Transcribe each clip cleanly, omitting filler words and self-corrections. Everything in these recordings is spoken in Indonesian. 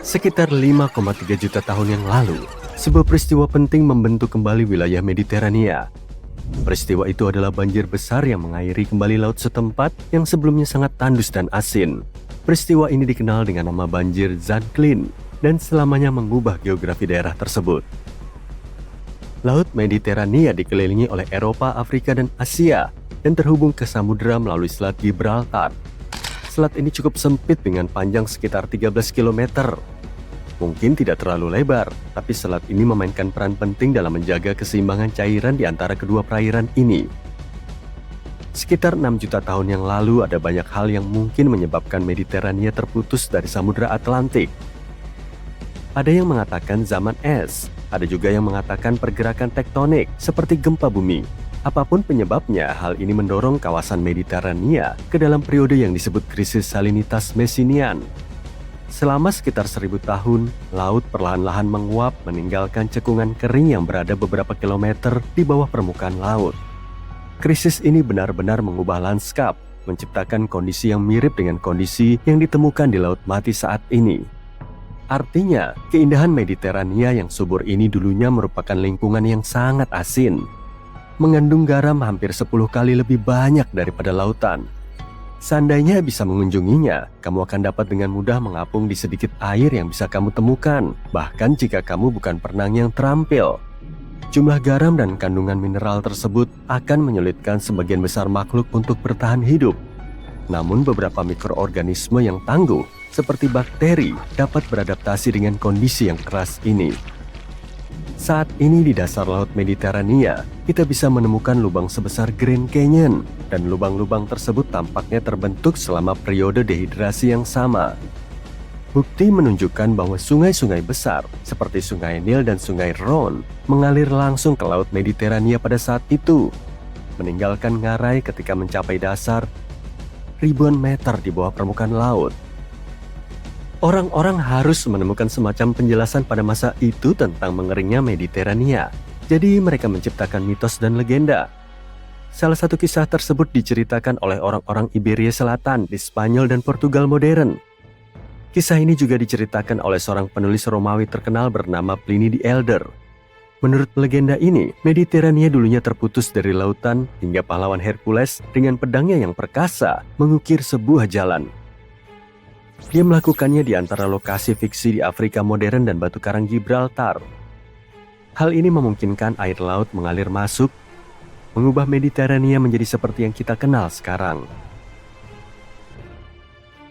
Sekitar 5,3 juta tahun yang lalu, sebuah peristiwa penting membentuk kembali wilayah Mediterania. Peristiwa itu adalah banjir besar yang mengairi kembali laut setempat yang sebelumnya sangat tandus dan asin. Peristiwa ini dikenal dengan nama banjir Zanclean dan selamanya mengubah geografi daerah tersebut. Laut Mediterania dikelilingi oleh Eropa, Afrika, dan Asia dan terhubung ke samudera melalui Selat Gibraltar. Selat ini cukup sempit dengan panjang sekitar 13 km. Mungkin tidak terlalu lebar, tapi selat ini memainkan peran penting dalam menjaga keseimbangan cairan di antara kedua perairan ini. Sekitar 6 juta tahun yang lalu ada banyak hal yang mungkin menyebabkan Mediterania terputus dari Samudra Atlantik. Ada yang mengatakan zaman es, ada juga yang mengatakan pergerakan tektonik seperti gempa bumi. Apapun penyebabnya, hal ini mendorong kawasan Mediterania ke dalam periode yang disebut krisis salinitas Messinian. Selama sekitar 1000 tahun, laut perlahan-lahan menguap meninggalkan cekungan kering yang berada beberapa kilometer di bawah permukaan laut. Krisis ini benar-benar mengubah lanskap, menciptakan kondisi yang mirip dengan kondisi yang ditemukan di Laut Mati saat ini. Artinya, keindahan Mediterania yang subur ini dulunya merupakan lingkungan yang sangat asin, mengandung garam hampir 10 kali lebih banyak daripada lautan. Seandainya bisa mengunjunginya, kamu akan dapat dengan mudah mengapung di sedikit air yang bisa kamu temukan, bahkan jika kamu bukan perenang yang terampil. Jumlah garam dan kandungan mineral tersebut akan menyulitkan sebagian besar makhluk untuk bertahan hidup. Namun beberapa mikroorganisme yang tangguh, seperti bakteri, dapat beradaptasi dengan kondisi yang keras ini. Saat ini di dasar Laut Mediterania, kita bisa menemukan lubang sebesar Grand Canyon, dan lubang-lubang tersebut tampaknya terbentuk selama periode dehidrasi yang sama. Bukti menunjukkan bahwa sungai-sungai besar, seperti Sungai Nil dan Sungai Rhone, mengalir langsung ke Laut Mediterania pada saat itu, meninggalkan ngarai ketika mencapai dasar ribuan meter di bawah permukaan laut. Orang-orang harus menemukan semacam penjelasan pada masa itu tentang mengeringnya Mediterania. Jadi mereka menciptakan mitos dan legenda. Salah satu kisah tersebut diceritakan oleh orang-orang Iberia Selatan di Spanyol dan Portugal modern. Kisah ini juga diceritakan oleh seorang penulis Romawi terkenal bernama Pliny the Elder. Menurut legenda ini, Mediterania dulunya terputus dari lautan hingga pahlawan Hercules dengan pedangnya yang perkasa mengukir sebuah jalan. Dia melakukannya di antara lokasi fiksi di Afrika modern dan batu karang Gibraltar. Hal ini memungkinkan air laut mengalir masuk, mengubah Mediterania menjadi seperti yang kita kenal sekarang.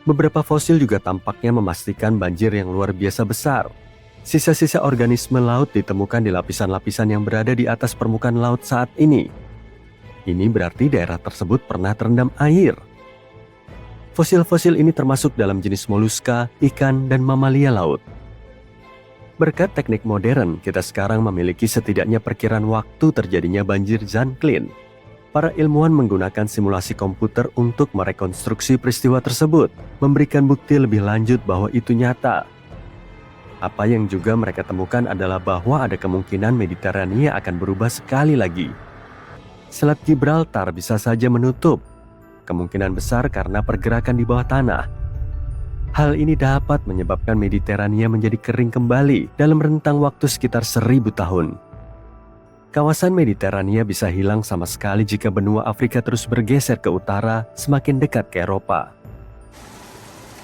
Beberapa fosil juga tampaknya memastikan banjir yang luar biasa besar. Sisa-sisa organisme laut ditemukan di lapisan-lapisan yang berada di atas permukaan laut saat ini. Ini berarti daerah tersebut pernah terendam air. Fosil-fosil ini termasuk dalam jenis moluska, ikan, dan mamalia laut. Berkat teknik modern, kita sekarang memiliki setidaknya perkiraan waktu terjadinya banjir Zanclean. Para ilmuwan menggunakan simulasi komputer untuk merekonstruksi peristiwa tersebut, memberikan bukti lebih lanjut bahwa itu nyata. Apa yang juga mereka temukan adalah bahwa ada kemungkinan Mediterania akan berubah sekali lagi. Selat Gibraltar bisa saja menutup, kemungkinan besar karena pergerakan di bawah tanah. Hal ini dapat menyebabkan Mediterania menjadi kering kembali dalam rentang waktu sekitar 1000 tahun. Kawasan Mediterania bisa hilang sama sekali jika benua Afrika terus bergeser ke utara semakin dekat ke Eropa.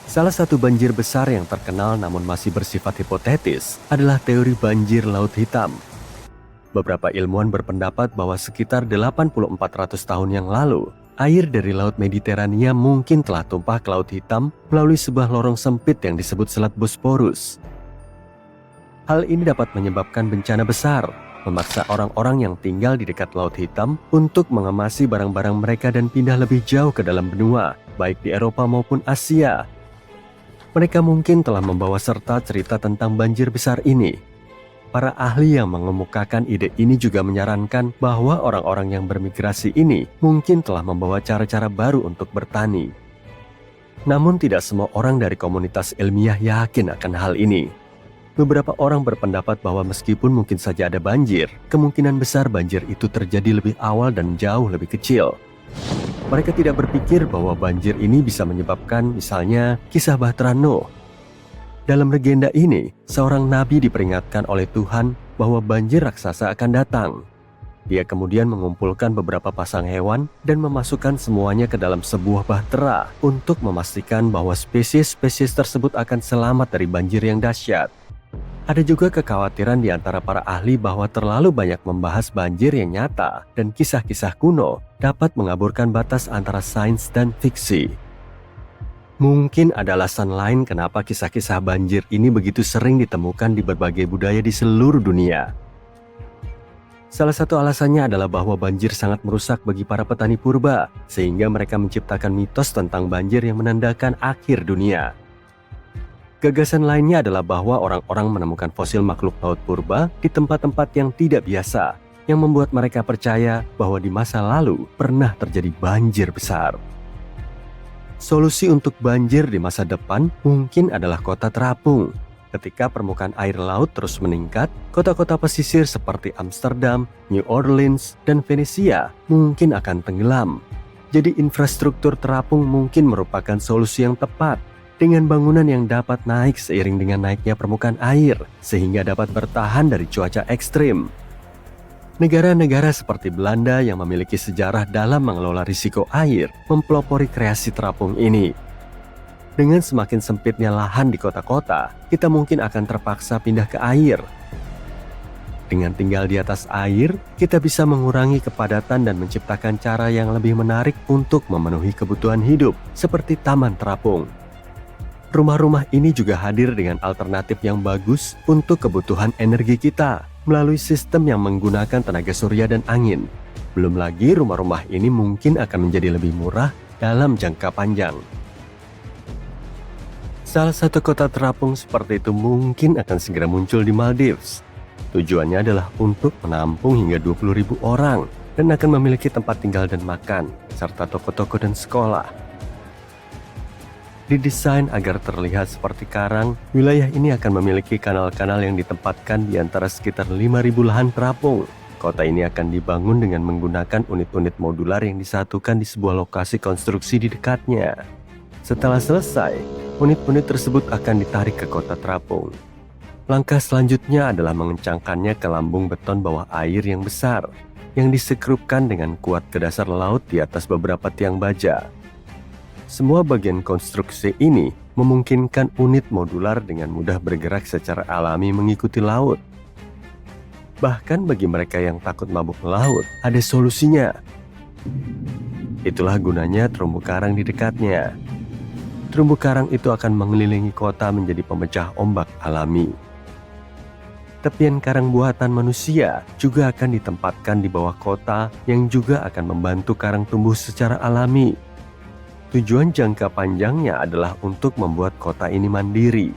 Salah satu banjir besar yang terkenal namun masih bersifat hipotetis adalah teori banjir Laut Hitam. Beberapa ilmuwan berpendapat bahwa sekitar 8400 tahun yang lalu, air dari Laut Mediterania mungkin telah tumpah ke Laut Hitam melalui sebuah lorong sempit yang disebut Selat Bosporus. Hal ini dapat menyebabkan bencana besar, memaksa orang-orang yang tinggal di dekat Laut Hitam untuk mengemasi barang-barang mereka dan pindah lebih jauh ke dalam benua, baik di Eropa maupun Asia. Mereka mungkin telah membawa serta cerita tentang banjir besar ini. Para ahli yang mengemukakan ide ini juga menyarankan bahwa orang-orang yang bermigrasi ini mungkin telah membawa cara-cara baru untuk bertani. Namun tidak semua orang dari komunitas ilmiah yakin akan hal ini. Beberapa orang berpendapat bahwa meskipun mungkin saja ada banjir, kemungkinan besar banjir itu terjadi lebih awal dan jauh lebih kecil. Mereka tidak berpikir bahwa banjir ini bisa menyebabkan misalnya kisah Bahtera Nuh. Dalam legenda ini, seorang nabi diperingatkan oleh Tuhan bahwa banjir raksasa akan datang. Dia kemudian mengumpulkan beberapa pasang hewan dan memasukkan semuanya ke dalam sebuah bahtera untuk memastikan bahwa spesies-spesies tersebut akan selamat dari banjir yang dahsyat. Ada juga kekhawatiran di antara para ahli bahwa terlalu banyak membahas banjir yang nyata dan kisah-kisah kuno dapat mengaburkan batas antara sains dan fiksi. Mungkin ada alasan lain kenapa kisah-kisah banjir ini begitu sering ditemukan di berbagai budaya di seluruh dunia. Salah satu alasannya adalah bahwa banjir sangat merusak bagi para petani purba, sehingga mereka menciptakan mitos tentang banjir yang menandakan akhir dunia. Gagasan lainnya adalah bahwa orang-orang menemukan fosil makhluk laut purba di tempat-tempat yang tidak biasa, yang membuat mereka percaya bahwa di masa lalu pernah terjadi banjir besar. Solusi untuk banjir di masa depan mungkin adalah kota terapung. Ketika permukaan air laut terus meningkat, kota-kota pesisir seperti Amsterdam, New Orleans, dan Venesia mungkin akan tenggelam. Jadi infrastruktur terapung mungkin merupakan solusi yang tepat, dengan bangunan yang dapat naik seiring dengan naiknya permukaan air, sehingga dapat bertahan dari cuaca ekstrim. Negara-negara seperti Belanda yang memiliki sejarah dalam mengelola risiko air mempelopori kreasi terapung ini. Dengan semakin sempitnya lahan di kota-kota, kita mungkin akan terpaksa pindah ke air. Dengan tinggal di atas air, kita bisa mengurangi kepadatan dan menciptakan cara yang lebih menarik untuk memenuhi kebutuhan hidup, seperti taman terapung. Rumah-rumah ini juga hadir dengan alternatif yang bagus untuk kebutuhan energi kita melalui sistem yang menggunakan tenaga surya dan angin. Belum lagi rumah-rumah ini mungkin akan menjadi lebih murah dalam jangka panjang. Salah satu kota terapung seperti itu mungkin akan segera muncul di Maldives. Tujuannya adalah untuk menampung hingga 20.000 orang dan akan memiliki tempat tinggal dan makan, serta toko-toko dan sekolah. Didesain agar terlihat seperti karang, wilayah ini akan memiliki kanal-kanal yang ditempatkan di antara sekitar 5.000 lahan terapung. Kota ini akan dibangun dengan menggunakan unit-unit modular yang disatukan di sebuah lokasi konstruksi di dekatnya. Setelah selesai, unit-unit tersebut akan ditarik ke kota terapung. Langkah selanjutnya adalah mengencangkannya ke lambung beton bawah air yang besar, yang disekrupkan dengan kuat ke dasar laut di atas beberapa tiang baja. Semua bagian konstruksi ini memungkinkan unit modular dengan mudah bergerak secara alami mengikuti laut. Bahkan bagi mereka yang takut mabuk laut, ada solusinya. Itulah gunanya terumbu karang di dekatnya. Terumbu karang itu akan mengelilingi kota menjadi pemecah ombak alami. Tepian karang buatan manusia juga akan ditempatkan di bawah kota yang juga akan membantu karang tumbuh secara alami. Tujuan jangka panjangnya adalah untuk membuat kota ini mandiri.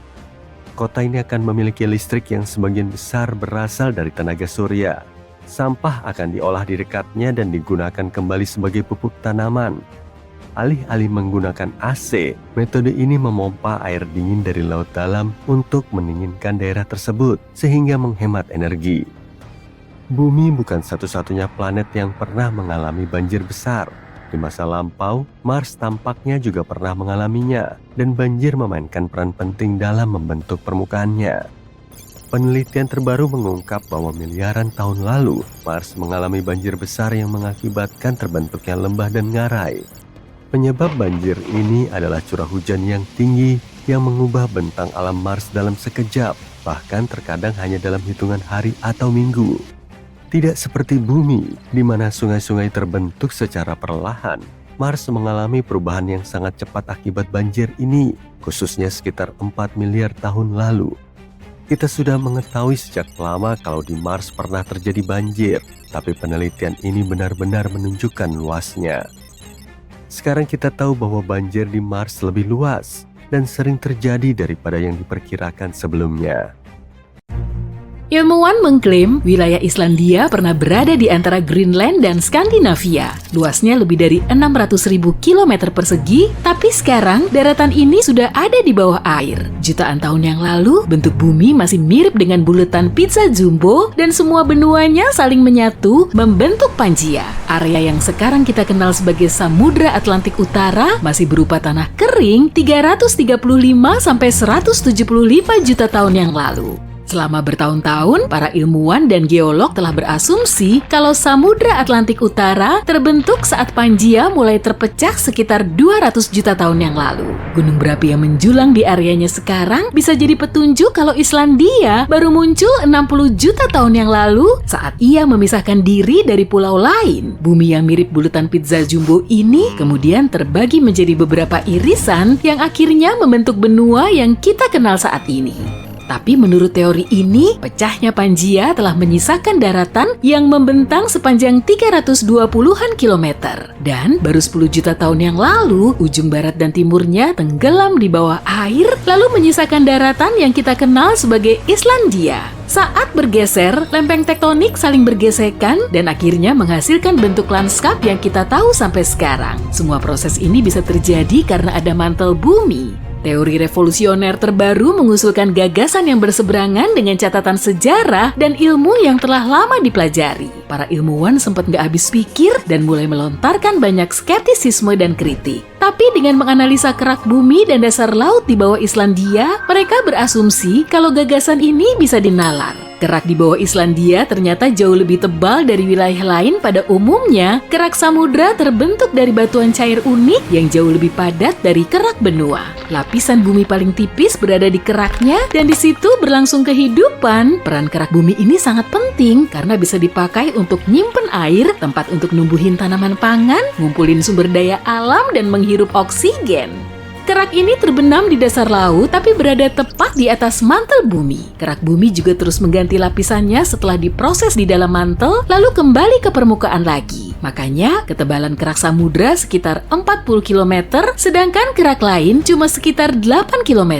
Kota ini akan memiliki listrik yang sebagian besar berasal dari tenaga surya. Sampah akan diolah di dekatnya dan digunakan kembali sebagai pupuk tanaman. Alih-alih menggunakan AC, metode ini memompa air dingin dari laut dalam untuk mendinginkan daerah tersebut sehingga menghemat energi. Bumi bukan satu-satunya planet yang pernah mengalami banjir besar. Di masa lampau, Mars tampaknya juga pernah mengalaminya, dan banjir memainkan peran penting dalam membentuk permukaannya. Penelitian terbaru mengungkap bahwa miliaran tahun lalu, Mars mengalami banjir besar yang mengakibatkan terbentuknya lembah dan ngarai. Penyebab banjir ini adalah curah hujan yang tinggi yang mengubah bentang alam Mars dalam sekejap, bahkan terkadang hanya dalam hitungan hari atau minggu. Tidak seperti bumi, di mana sungai-sungai terbentuk secara perlahan, Mars mengalami perubahan yang sangat cepat akibat banjir ini, khususnya sekitar 4 miliar tahun lalu. Kita sudah mengetahui sejak lama kalau di Mars pernah terjadi banjir, tapi penelitian ini benar-benar menunjukkan luasnya. Sekarang kita tahu bahwa banjir di Mars lebih luas dan sering terjadi daripada yang diperkirakan sebelumnya. Ilmuwan mengklaim wilayah Islandia pernah berada di antara Greenland dan Skandinavia. Luasnya lebih dari 600.000 km persegi, tapi sekarang daratan ini sudah ada di bawah air. Jutaan tahun yang lalu, bentuk bumi masih mirip dengan buletan pizza jumbo dan semua benuanya saling menyatu membentuk Pangaea. Area yang sekarang kita kenal sebagai Samudra Atlantik Utara masih berupa tanah kering 335-175 juta tahun yang lalu. Selama bertahun-tahun, para ilmuwan dan geolog telah berasumsi kalau Samudra Atlantik Utara terbentuk saat Pangaea mulai terpecah sekitar 200 juta tahun yang lalu. Gunung berapi yang menjulang di areanya sekarang bisa jadi petunjuk kalau Islandia baru muncul 60 juta tahun yang lalu saat ia memisahkan diri dari pulau lain. Bumi yang mirip buletan pizza jumbo ini kemudian terbagi menjadi beberapa irisan yang akhirnya membentuk benua yang kita kenal saat ini. Tapi menurut teori ini, pecahnya Pangaea telah menyisakan daratan yang membentang sepanjang 320-an kilometer. Dan baru 10 juta tahun yang lalu, ujung barat dan timurnya tenggelam di bawah air, lalu menyisakan daratan yang kita kenal sebagai Islandia. Saat bergeser, lempeng tektonik saling bergesekan dan akhirnya menghasilkan bentuk lanskap yang kita tahu sampai sekarang. Semua proses ini bisa terjadi karena ada mantel bumi. Teori revolusioner terbaru mengusulkan gagasan yang berseberangan dengan catatan sejarah dan ilmu yang telah lama dipelajari. Para ilmuwan sempat nggak habis pikir dan mulai melontarkan banyak skeptisisme dan kritik. Tapi dengan menganalisa kerak bumi dan dasar laut di bawah Islandia, mereka berasumsi kalau gagasan ini bisa dinalar. Kerak di bawah Islandia ternyata jauh lebih tebal dari wilayah lain pada umumnya. Kerak samudra terbentuk dari batuan cair unik yang jauh lebih padat dari kerak benua. Lapisan bumi paling tipis berada di keraknya dan di situ berlangsung kehidupan. Peran kerak bumi ini sangat penting karena bisa dipakai untuk nyimpen air, tempat untuk numbuhin tanaman pangan, ngumpulin sumber daya alam, dan menghirup oksigen. Kerak ini terbenam di dasar laut tapi berada tepat di atas mantel bumi. Kerak bumi juga terus mengganti lapisannya setelah diproses di dalam mantel lalu kembali ke permukaan lagi. Makanya ketebalan kerak samudra sekitar 40 km sedangkan kerak lain cuma sekitar 8 km.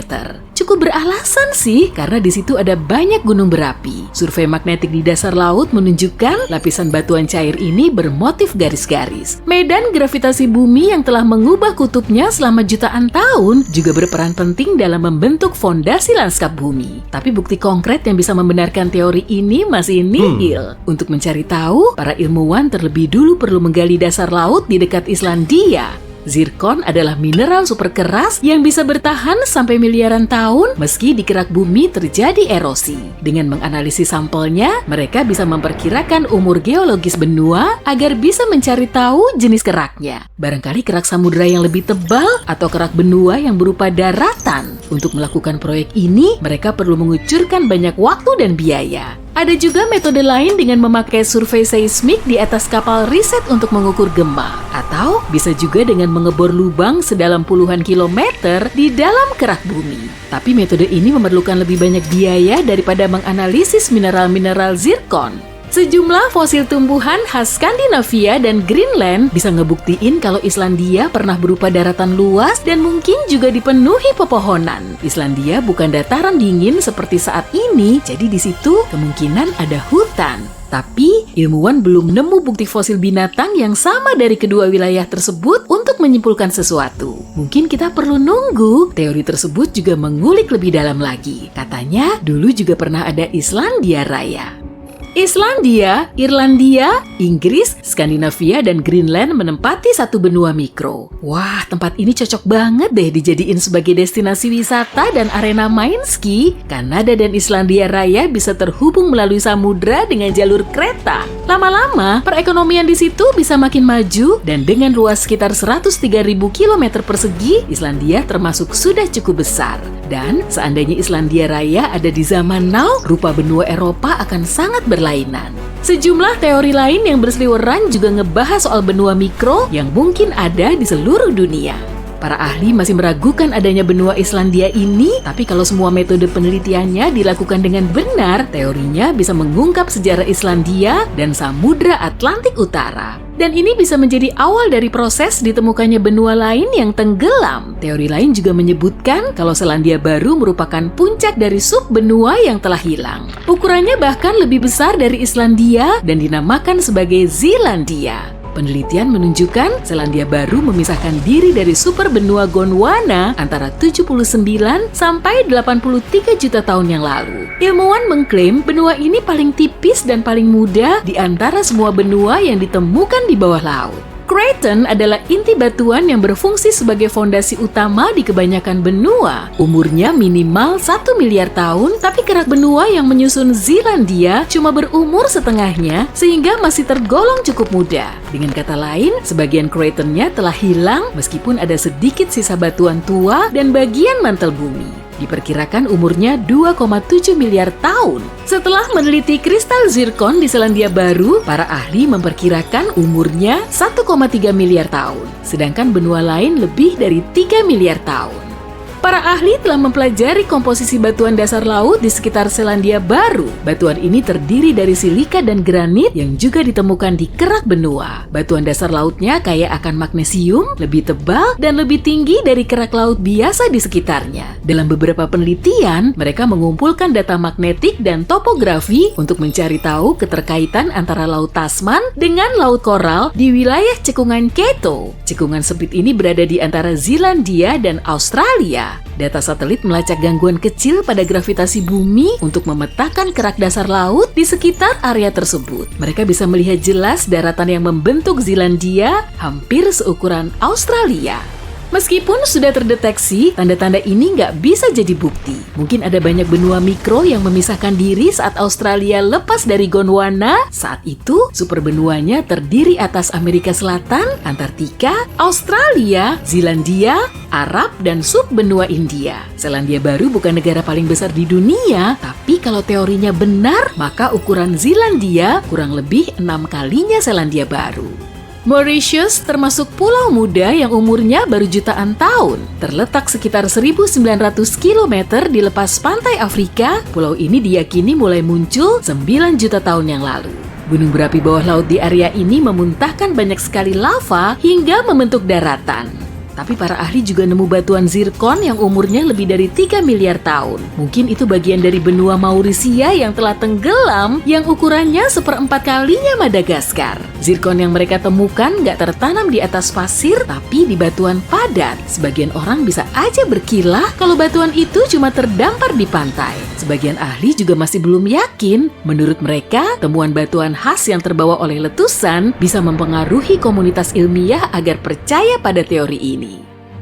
Cukup beralasan sih karena di situ ada banyak gunung berapi. Survei magnetik di dasar laut menunjukkan lapisan batuan cair ini bermotif garis-garis. Medan gravitasi bumi yang telah mengubah kutubnya selama jutaan tahun juga berperan penting dalam membentuk fondasi lanskap bumi. Tapi bukti konkret yang bisa membenarkan teori ini masih nihil. Untuk mencari tahu, para ilmuwan terlebih dulu perlu menggali dasar laut di dekat Islandia. Zirkon adalah mineral super keras yang bisa bertahan sampai miliaran tahun meski di kerak bumi terjadi erosi. Dengan menganalisis sampelnya, mereka bisa memperkirakan umur geologis benua agar bisa mencari tahu jenis keraknya. Barangkali kerak samudra yang lebih tebal atau kerak benua yang berupa daratan. Untuk melakukan proyek ini, mereka perlu mengucurkan banyak waktu dan biaya. Ada juga metode lain dengan memakai survei seismik di atas kapal riset untuk mengukur gempa. Atau bisa juga dengan mengebor lubang sedalam puluhan kilometer di dalam kerak bumi. Tapi metode ini memerlukan lebih banyak biaya daripada menganalisis mineral-mineral zirkon. Sejumlah fosil tumbuhan khas Skandinavia dan Greenland bisa ngebuktiin kalau Islandia pernah berupa daratan luas dan mungkin juga dipenuhi pepohonan. Islandia bukan dataran dingin seperti saat ini, jadi di situ kemungkinan ada hutan. Tapi ilmuwan belum nemu bukti fosil binatang yang sama dari kedua wilayah tersebut untuk menyimpulkan sesuatu. Mungkin kita perlu nunggu teori tersebut juga mengulik lebih dalam lagi. Katanya dulu juga pernah ada Islandia Raya. Islandia, Irlandia, Inggris, Skandinavia, dan Greenland menempati satu benua mikro. Wah, tempat ini cocok banget deh dijadiin sebagai destinasi wisata dan arena main ski. Kanada dan Islandia Raya bisa terhubung melalui samudra dengan jalur kereta. Lama-lama, perekonomian di situ bisa makin maju dan dengan luas sekitar 103.000 km persegi, Islandia termasuk sudah cukup besar. Dan seandainya Islandia Raya ada di zaman now, rupa benua Eropa akan sangat berlainan. Sejumlah teori lain yang berseliweran juga ngebahas soal benua mikro yang mungkin ada di seluruh dunia. Para ahli masih meragukan adanya benua Islandia ini, tapi kalau semua metode penelitiannya dilakukan dengan benar, teorinya bisa mengungkap sejarah Islandia dan Samudra Atlantik Utara. Dan ini bisa menjadi awal dari proses ditemukannya benua lain yang tenggelam. Teori lain juga menyebutkan kalau Selandia Baru merupakan puncak dari subbenua yang telah hilang. Ukurannya bahkan lebih besar dari Islandia dan dinamakan sebagai Zealandia. Penelitian menunjukkan Selandia Baru memisahkan diri dari superbenua Gondwana antara 79 sampai 83 juta tahun yang lalu. Ilmuwan mengklaim benua ini paling tipis dan paling muda di antara semua benua yang ditemukan di bawah laut. Craton adalah inti batuan yang berfungsi sebagai fondasi utama di kebanyakan benua. Umurnya minimal 1 miliar tahun, tapi kerak benua yang menyusun Zealandia cuma berumur setengahnya sehingga masih tergolong cukup muda. Dengan kata lain, sebagian Cratonnya telah hilang meskipun ada sedikit sisa batuan tua dan bagian mantel bumi. Diperkirakan umurnya 2,7 miliar tahun. Setelah meneliti kristal zirkon di Selandia Baru, para ahli memperkirakan umurnya 1,3 miliar tahun, sedangkan benua lain lebih dari 3 miliar tahun. Para ahli telah mempelajari komposisi batuan dasar laut di sekitar Selandia Baru. Batuan ini terdiri dari silika dan granit yang juga ditemukan di kerak benua. Batuan dasar lautnya kaya akan magnesium, lebih tebal, dan lebih tinggi dari kerak laut biasa di sekitarnya. Dalam beberapa penelitian, mereka mengumpulkan data magnetik dan topografi untuk mencari tahu keterkaitan antara Laut Tasman dengan Laut Koral di wilayah cekungan Kato. Cekungan sempit ini berada di antara Zealandia dan Australia. Data satelit melacak gangguan kecil pada gravitasi bumi untuk memetakan kerak dasar laut di sekitar area tersebut. Mereka bisa melihat jelas daratan yang membentuk Zealandia hampir seukuran Australia. Meskipun sudah terdeteksi, tanda-tanda ini nggak bisa jadi bukti. Mungkin ada banyak benua mikro yang memisahkan diri saat Australia lepas dari Gondwana. Saat itu, superbenuanya terdiri atas Amerika Selatan, Antartika, Australia, Zealandia, Arab, dan subbenua India. Selandia Baru bukan negara paling besar di dunia, tapi kalau teorinya benar, maka ukuran Zealandia kurang lebih 6 kalinya Selandia Baru. Mauritius termasuk pulau muda yang umurnya baru jutaan tahun. Terletak sekitar 1.900 km di lepas pantai Afrika, pulau ini diyakini mulai muncul 9 juta tahun yang lalu. Gunung berapi bawah laut di area ini memuntahkan banyak sekali lava hingga membentuk daratan. Tapi para ahli juga nemu batuan zirkon yang umurnya lebih dari 3 miliar tahun. Mungkin itu bagian dari benua Maurisia yang telah tenggelam yang ukurannya 1/4 kalinya Madagaskar. Zirkon yang mereka temukan nggak tertanam di atas pasir, tapi di batuan padat. Sebagian orang bisa aja berkilah kalau batuan itu cuma terdampar di pantai. Sebagian ahli juga masih belum yakin. Menurut mereka, temuan batuan khas yang terbawa oleh letusan bisa mempengaruhi komunitas ilmiah agar percaya pada teori ini.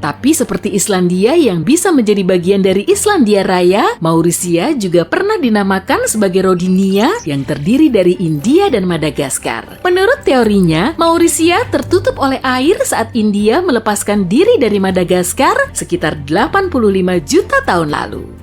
Tapi seperti Islandia yang bisa menjadi bagian dari Islandia Raya, Maurisia juga pernah dinamakan sebagai Rodinia yang terdiri dari India dan Madagaskar. Menurut teorinya, Maurisia tertutup oleh air saat India melepaskan diri dari Madagaskar sekitar 85 juta tahun lalu.